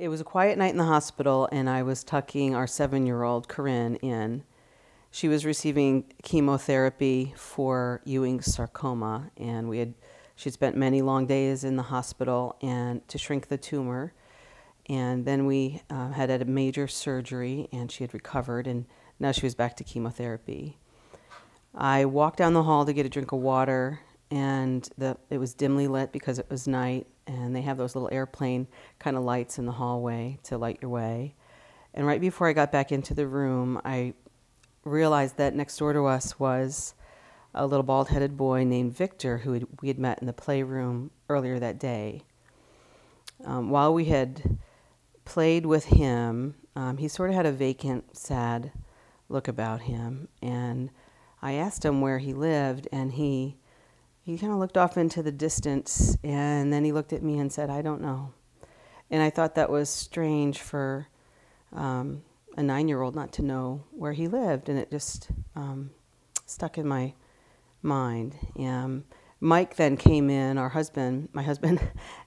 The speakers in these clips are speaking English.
It was a quiet night in the hospital, and I was tucking our 7-year-old Corinne in. She was receiving chemotherapy for Ewing's sarcoma, and she'd spent many long days in the hospital and to shrink the tumor. And then we had a major surgery, and she had recovered, and now she was back to chemotherapy. I walked down the hall to get a drink of water, and it was dimly lit because it was night, and they have those little airplane kind of lights in the hallway to light your way. And right before I got back into the room, I realized that next door to us was a little bald-headed boy named Victor who we had met in the playroom earlier that day. While we had played with him, he sort of had a vacant, sad look about him, and I asked him where he lived, and he kind of looked off into the distance, and then he looked at me and said, "I don't know." And I thought that was strange for a 9-year-old not to know where he lived, and it just stuck in my mind. Mike then came in, my husband,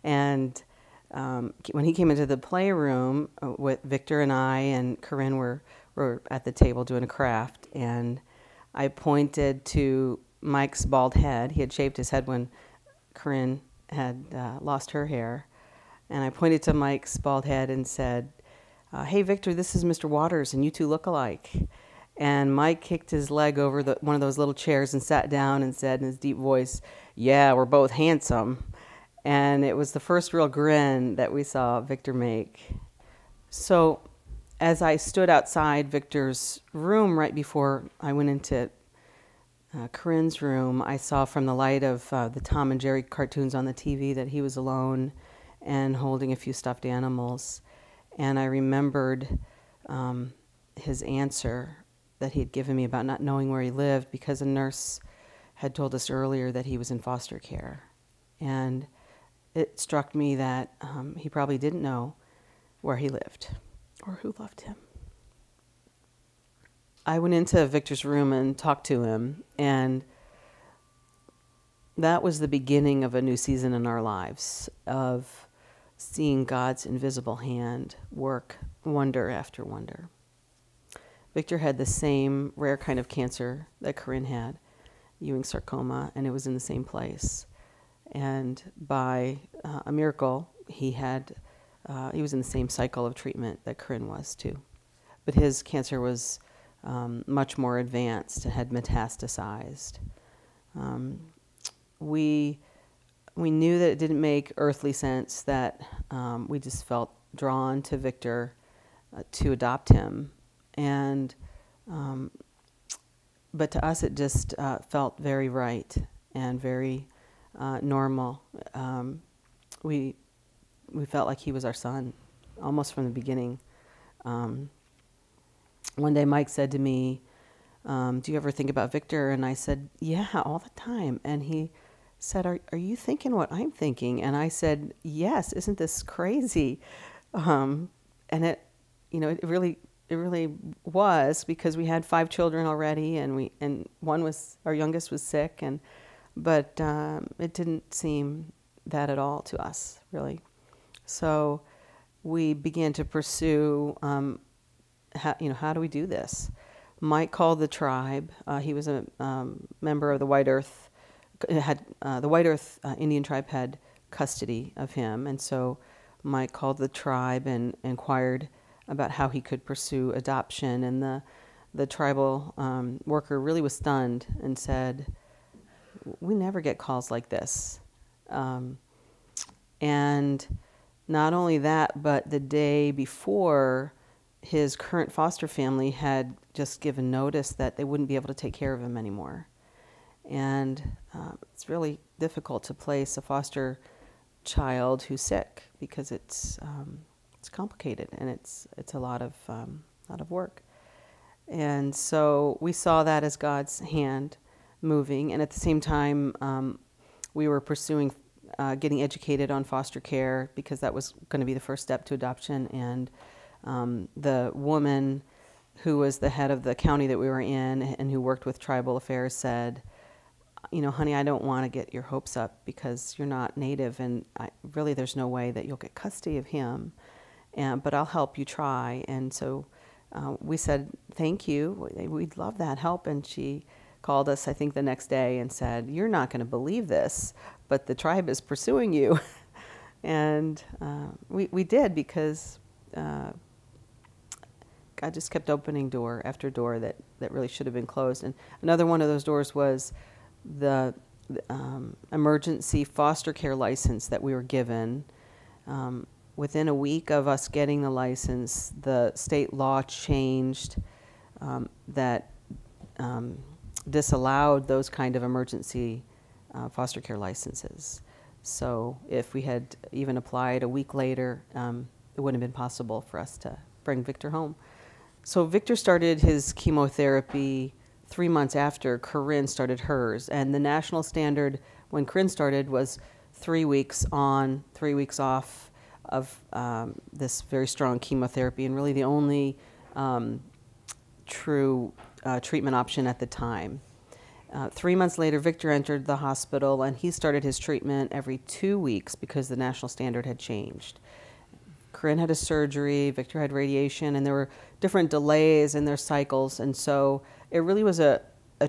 and when he came into the playroom with Victor and I and Corinne were at the table doing a craft, and I pointed to Mike's bald head. He had shaved his head when Corinne had lost her hair. And I pointed to Mike's bald head and said, "Hey, Victor, this is Mr. Watters, and you two look alike." And Mike kicked his leg over one of those little chairs and sat down and said in his deep voice, "Yeah, we're both handsome." And it was the first real grin that we saw Victor make. So as I stood outside Victor's room right before I went into Corinne's room, I saw from the light of the Tom and Jerry cartoons on the TV that he was alone and holding a few stuffed animals. And I remembered his answer that he had given me about not knowing where he lived because a nurse had told us earlier that he was in foster care. And it struck me that he probably didn't know where he lived or who loved him. I went into Victor's room and talked to him, and that was the beginning of a new season in our lives, of seeing God's invisible hand work wonder after wonder. Victor had the same rare kind of cancer that Corinne had, Ewing sarcoma, and it was in the same place. And by a miracle, he was in the same cycle of treatment that Corinne was too. But his cancer was much more advanced and had metastasized. We knew that it didn't make earthly sense, that we just felt drawn to Victor to adopt him. And but to us it just felt very right and very normal. We felt like he was our son almost from the beginning. One day Mike said to me, "Do you ever think about Victor?" And I said, "Yeah, all the time." And he said, are you thinking what I'm thinking?" And I said, "Yes, isn't this crazy?" And it really was, because we had 5 children already, and our youngest was sick, but it didn't seem that at all to us, really. So we began to pursue, how do we do this? Mike called the tribe. He was a member of the White Earth. The White Earth Indian tribe had custody of him, and so Mike called the tribe and inquired about how he could pursue adoption. And the tribal worker really was stunned and said, "We never get calls like this." And not only that, but the day before, his current foster family had just given notice that they wouldn't be able to take care of him anymore. And it's really difficult to place a foster child who's sick, because it's complicated, and it's a lot of work. And so we saw that as God's hand moving, and at the same time we were pursuing getting educated on foster care, because that was going to be the first step to adoption. And the woman who was the head of the county that we were in and who worked with tribal affairs said, "Honey, I don't want to get your hopes up because you're not native, and really there's no way that you'll get custody of him." but I'll help you try. And so we said, thank you. We'd love that help. And she called us, I think, the next day and said, you're not going to believe this, but the tribe is pursuing you. And we did, because God just kept opening door after door that really should have been closed. And another one of those doors was the emergency foster care license that we were given. Within a week of us getting the license, the state law changed that disallowed those kind of emergency foster care licenses. So if we had even applied a week later, it wouldn't have been possible for us to bring Victor home. So Victor started his chemotherapy 3 months after Corinne started hers. And the national standard when Corinne started was 3 weeks on, 3 weeks off of this very strong chemotherapy, and really the only true treatment option at the time. 3 months later, Victor entered the hospital, and he started his treatment every 2 weeks because the national standard had changed. Corinne had a surgery, Victor had radiation, and there were different delays in their cycles. And so it really was a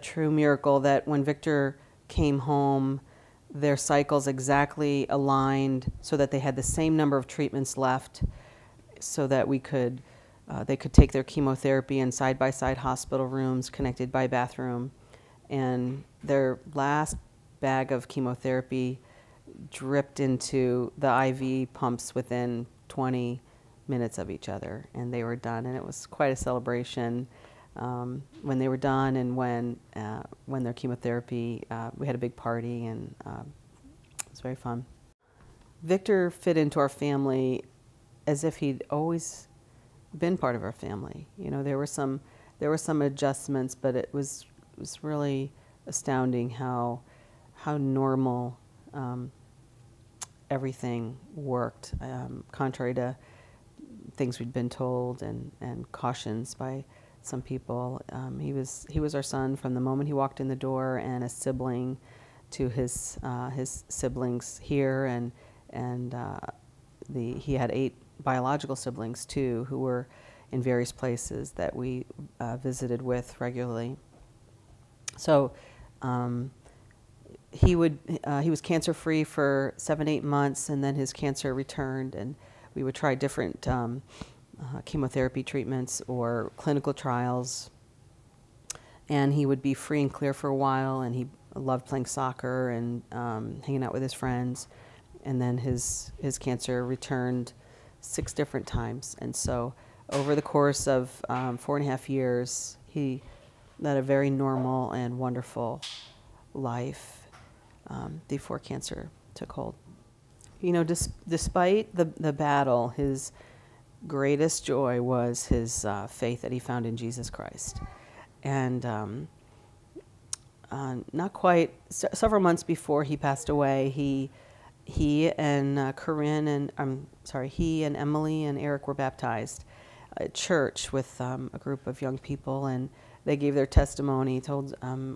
true miracle that when Victor came home, their cycles exactly aligned so that they had the same number of treatments left, so that they could take their chemotherapy in side-by-side hospital rooms connected by bathroom. And their last bag of chemotherapy dripped into the IV pumps within 20 minutes of each other, and they were done. And it was quite a celebration when they were done, and when their chemotherapy, we had a big party, and it was very fun. Victor fit into our family as if he'd always been part of our family. You know, there were some adjustments, but it was really astounding how normal everything worked, contrary to things we'd been told and cautions by some people. He was our son from the moment he walked in the door, and a sibling to his siblings here, and he had 8 biological siblings too, who were in various places that we visited with regularly. So he was cancer-free for 7-8 months, and then his cancer returned, and we would try different chemotherapy treatments or clinical trials. And he would be free and clear for a while, and he loved playing soccer and hanging out with his friends. And then his cancer returned 6 different times. And so over the course of 4.5 years, he led a very normal and wonderful life before cancer took hold. You know, despite the battle, his greatest joy was his faith that he found in Jesus Christ. And not quite, several months before he passed away, he and Corinne and he and Emily and Eric were baptized at church with a group of young people, and they gave their testimony, told how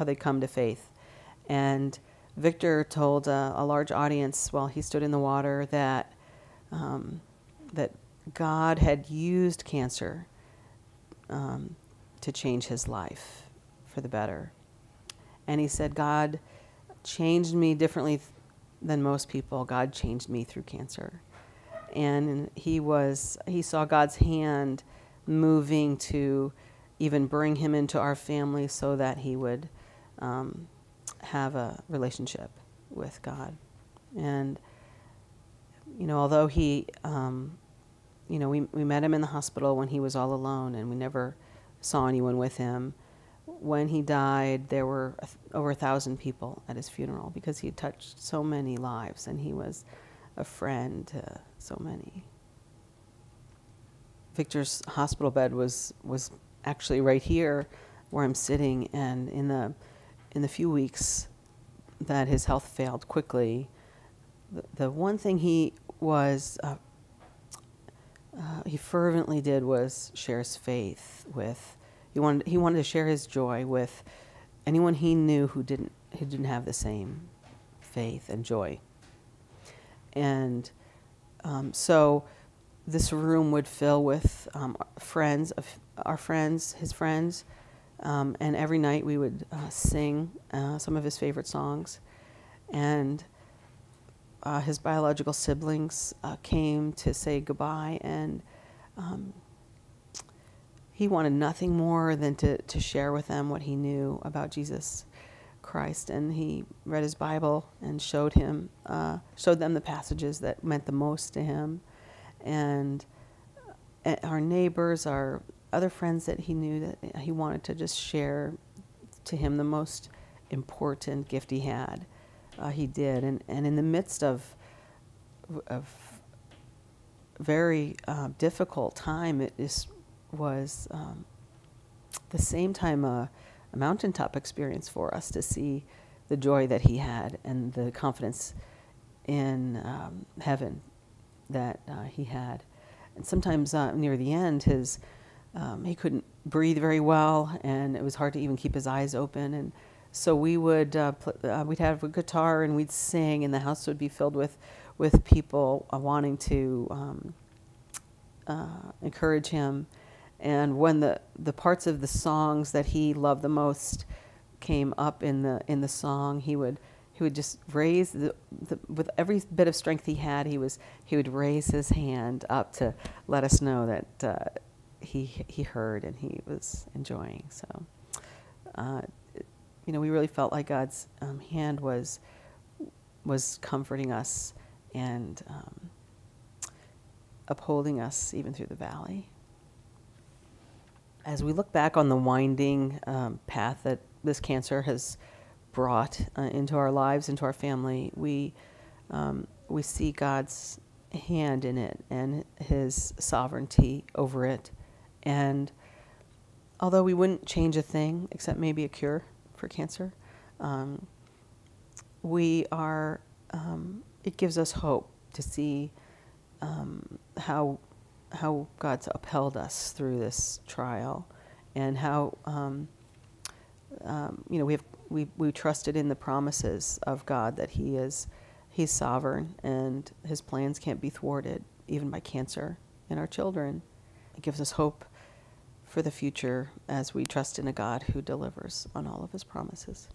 they come to faith. And Victor told a large audience while he stood in the water that God had used cancer to change his life for the better. And he said, God changed me differently than most people. God changed me through cancer. And he saw God's hand moving to even bring him into our family so that he would have a relationship with God. And, you know, although we met him in the hospital when he was all alone, and we never saw anyone with him. When he died, there were over 1,000 people at his funeral, because he had touched so many lives, and he was a friend to so many. Victor's hospital bed was actually right here where I'm sitting, and in the few weeks that his health failed quickly, the one thing he fervently did was share his faith with. He wanted to share his joy with anyone he knew who didn't have the same faith and joy. And So this room would fill with friends of our friends, his friends, and every night we would sing some of his favorite songs. And his biological siblings came to say goodbye, and he wanted nothing more than to share with them what he knew about Jesus Christ. And he read his Bible and showed them the passages that meant the most to him. And our neighbors, our other friends that he knew, that he wanted to just share to him the most important gift he had. He did. And in the midst of very difficult time, it was the same time a mountaintop experience for us to see the joy that he had and the confidence in heaven that he had. And sometimes near the end, he couldn't breathe very well, and it was hard to even keep his eyes open. And so we would we'd have a guitar and we'd sing, and the house would be filled with people wanting to encourage him. And when the parts of the songs that he loved the most came up in the song, he would just raise with every bit of strength he had, he would raise his hand up to let us know that he heard and he was enjoying. So we really felt like God's hand was comforting us and upholding us even through the valley. As we look back on the winding path that this cancer has brought into our lives, into our family, we see God's hand in it and his sovereignty over it. And although we wouldn't change a thing except maybe a cure for cancer, it gives us hope to see how God's upheld us through this trial, and how we trusted in the promises of God that He's sovereign and His plans can't be thwarted, even by cancer in our children. It gives us hope for the future as we trust in a God who delivers on all of His promises.